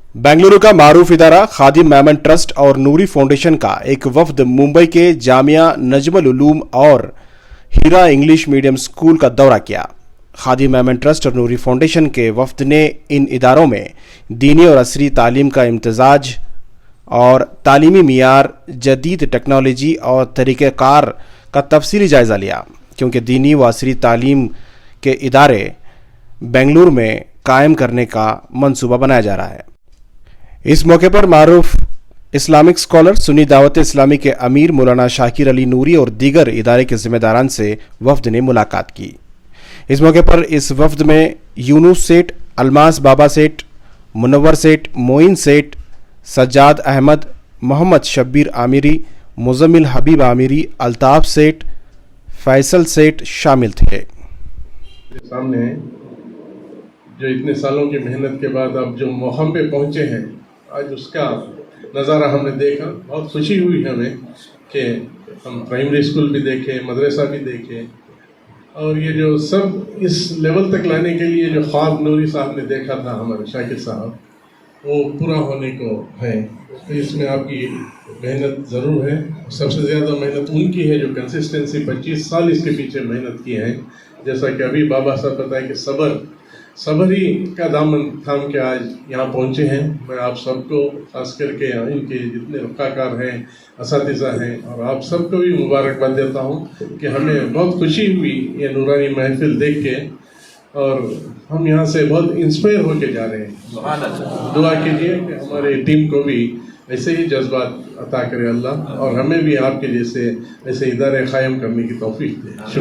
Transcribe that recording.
बेंगलुरु का मारूफ इदारा खादिम मेमन ट्रस्ट और नूरी फाउंडेशन का एक वफ्द मुंबई के जामिया नजमुल उलूम और हीरा इंग्लिश मीडियम स्कूल का दौरा किया। खादिम मेमन ट्रस्ट और नूरी फाउंडेशन के वफ्द ने इन इदारों में दीनी और असरी तालीम का इम्तजाज और तालीमी मियार, जदीद टेक्नोलॉजी और तरीक़ेकार का तफसीली जायज़ा लिया, क्योंकि दीनी व असरी तालीम के इदारे बेंगलुरु में कायम करने का मंसूबा बनाया जा रहा है। इस मौके पर मारूफ इस्लामिक स्कॉलर, सुन्नी दावत इस्लामी के अमीर मौलाना शाकिर अली नूरी और दीगर इदारे के जिम्मेदारान से वफ्द ने मुलाकात की। इस मौके पर इस वफ्द में यूनुस सेठ, अलमास बाबा सेठ, मुनव्वर सेठ, मोइन सेठ, सज्जाद अहमद, मोहम्मद शब्बीर आमिरी, मुजम्मिल हबीब आमिरी, अल्ताफ सेठ, फैसल सेठ शामिल थे। सामने जो इतने सालों की मेहनत के बाद अब जो मुकाम पे पहुंचे हैं, आज उसका नज़ारा हमने देखा। बहुत खुशी हुई हमें कि हम प्राइमरी स्कूल भी देखे, मदरसा भी देखे, और ये जो सब इस लेवल तक लाने के लिए जो ख्वाब नूरी साहब ने देखा था, हमारे शाकिर साहब, वो पूरा होने को है। तो इसमें आपकी मेहनत ज़रूर है। सबसे ज़्यादा मेहनत उनकी है जो कंसिस्टेंसी 25 साल इसके पीछे मेहनत की है। जैसा कि अभी बाबा साहब बताए कि सब्र ही का दामन थाम के आज यहाँ पहुँचे हैं। मैं आप सबको, खास करके इनके जितने रफ़ाकार हैं, असातिज़ा हैं, और आप सबको भी मुबारकबाद देता हूँ कि हमें बहुत खुशी हुई ये नूरानी महफिल देख के, और हम यहाँ से बहुत इंस्पायर होके जा रहे हैं। दुआ कीजिए कि हमारे टीम को भी ऐसे ही जज्बात अता करे अल्लाह, और हमें भी आपके जैसे ऐसे इदारे कायम करने की तौफीक दे।